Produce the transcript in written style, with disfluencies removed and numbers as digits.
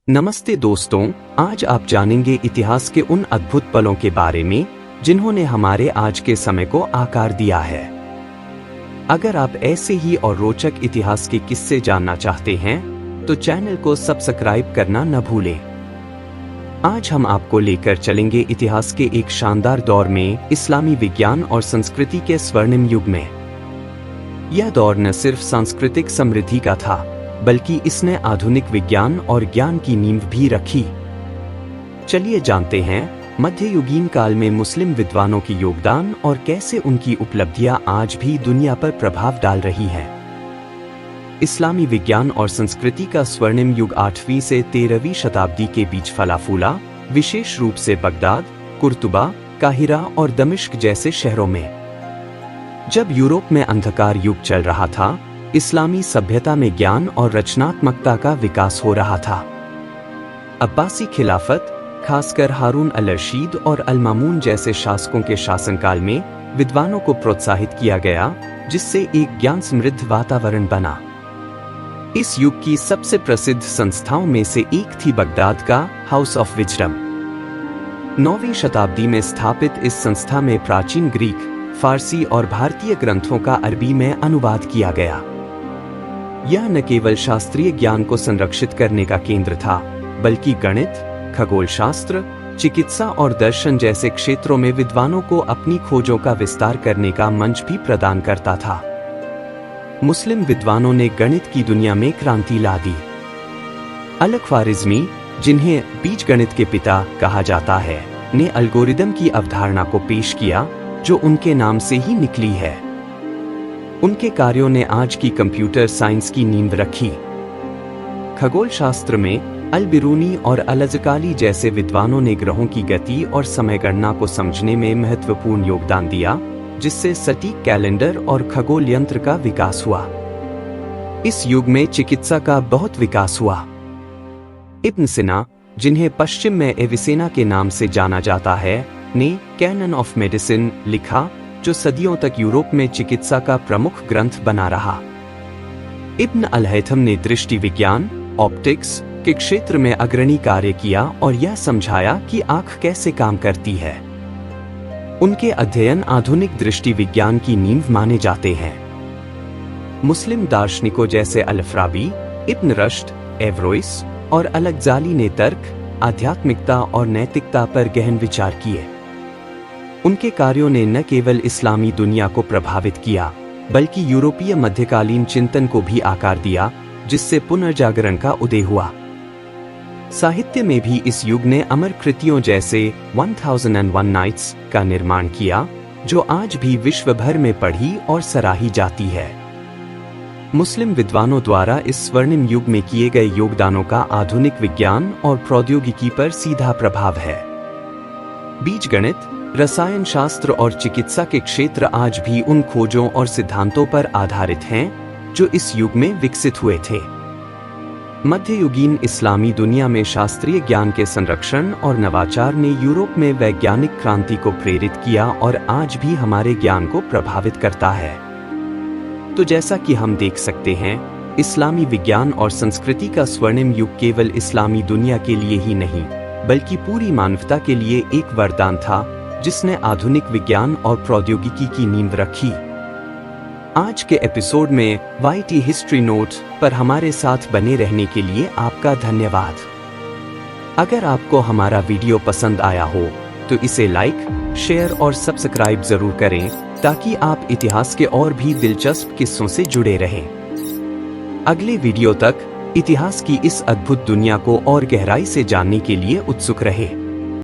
नमस्ते दोस्तों, आज आप जानेंगे इतिहास के उन अद्भुत पलों के बारे में जिन्होंने हमारे आज के समय को आकार दिया है। अगर आप ऐसे ही और रोचक इतिहास के किस्से जानना चाहते हैं तो चैनल को सब्सक्राइब करना न भूलें। आज हम आपको लेकर चलेंगे इतिहास के एक शानदार दौर में, इस्लामी विज्ञान और संस्कृति के स्वर्णिम युग में। यह दौर न सिर्फ सांस्कृतिक समृद्धि का था बल्कि इसने आधुनिक विज्ञान और ज्ञान की नींव भी रखी। चलिए जानते हैं मध्ययुगीन काल में मुस्लिम विद्वानों की योगदान और कैसे उनकी उपलब्धियां आज भी दुनिया पर प्रभाव डाल रही हैं। इस्लामी विज्ञान और संस्कृति का स्वर्णिम युग 8वीं से 13वीं शताब्दी के बीच फला फूला, विशेष रूप से बगदाद, कुर्तुबा, काहिरा और दमिश्क जैसे शहरों में। जब यूरोप में अंधकार युग चल रहा था, इस्लामी सभ्यता में ज्ञान और रचनात्मकता का विकास हो रहा था। अब्बासी खिलाफत, खासकर हारून अल-रशीद और अल-मामून जैसे शासकों के शासनकाल में विद्वानों को प्रोत्साहित किया गया, जिससे एक ज्ञान समृद्ध वातावरण बना। इस युग की सबसे प्रसिद्ध संस्थाओं में से एक थी बगदाद का हाउस ऑफ विजडम। 9वीं शताब्दी में स्थापित इस संस्था में प्राचीन ग्रीक, फारसी और भारतीय ग्रंथों का अरबी में अनुवाद किया गया। यह न केवल शास्त्रीय ज्ञान को संरक्षित करने का केंद्र था, बल्कि गणित, खगोलशास्त्र, चिकित्सा और दर्शन जैसे क्षेत्रों में विद्वानों को अपनी खोजों का विस्तार करने का मंच भी प्रदान करता था। मुस्लिम विद्वानों ने गणित की दुनिया में क्रांति ला दी। अल-ख्वारिज़मी, जिन्हें बीजगणित के पिता कहा जाता है, ने एल्गोरिदम की अवधारणा को पेश किया, जो उनके नाम से ही निकली है। उनके कार्यों ने आज की कंप्यूटर साइंस की नींव रखी। खगोल शास्त्र में अल-बिरूनी और अल-अज़काली जैसे विद्वानों ने ग्रहों की गति और समय गणना को समझने में महत्वपूर्ण योगदान दिया, जिससे सटीक कैलेंडर और खगोल यंत्र का विकास हुआ। इस युग में चिकित्सा का बहुत विकास हुआ। इब्न सिना, जिन्हें पश्चिम में एविसेना के नाम से जाना जाता है, ने कैनन ऑफ मेडिसिन लिखा, जो सदियों तक यूरोप में चिकित्सा का प्रमुख ग्रंथ बना रहा। इब्न अल-हैथम ने दृष्टि विज्ञान, ऑप्टिक्स के क्षेत्र में अग्रणी कार्य किया और यह समझाया कि आंख कैसे काम करती है। उनके अध्ययन आधुनिक दृष्टि विज्ञान की नींव माने जाते हैं। मुस्लिम दार्शनिकों जैसे अल-फराबी, इब्न रश्द, एवरोइस और अल-गज़ाली ने तर्क, आध्यात्मिकता और नैतिकता पर गहन विचार किए। उनके कार्यों ने न केवल इस्लामी दुनिया को प्रभावित किया, बल्कि यूरोपीय मध्यकालीन चिंतन को भी आकार दिया, जिससे पुनर्जागरण का उदय हुआ। साहित्य में भी इस युग ने अमर कृतियों जैसे 1001 नाइट्स का निर्माण किया, जो आज भी विश्व भर में पढ़ी और सराही जाती है। मुस्लिम विद्वानों द्वारा इस स्वर्णिम युग में किए गए योगदानों का आधुनिक विज्ञान और प्रौद्योगिकी पर सीधा प्रभाव है। बीजगणित, रसायन शास्त्र और चिकित्सा के क्षेत्र आज भी उन खोजों और सिद्धांतों पर आधारित हैं, जो इस युग में विकसित हुए थे। मध्ययुगीन इस्लामी दुनिया में शास्त्रीय ज्ञान के संरक्षण और नवाचार ने यूरोप में वैज्ञानिक क्रांति को प्रेरित किया और आज भी हमारे ज्ञान को प्रभावित करता है। तो जैसा कि हम देख सकते हैं, इस्लामी विज्ञान और संस्कृति का स्वर्णिम युग केवल इस्लामी दुनिया के लिए ही नहीं, बल्कि पूरी मानवता के लिए एक वरदान था, जिसने आधुनिक विज्ञान और प्रौद्योगिकी की नींव रखी। आज के एपिसोड में YT हिस्ट्री नोट पर हमारे साथ बने रहने के लिए आपका धन्यवाद। अगर आपको हमारा वीडियो पसंद आया हो तो इसे लाइक, शेयर और सब्सक्राइब जरूर करें, ताकि आप इतिहास के और भी दिलचस्प किस्सों से जुड़े रहें। अगले वीडियो तक इतिहास की इस अद्भुत दुनिया को और गहराई से जानने के लिए उत्सुक रहें।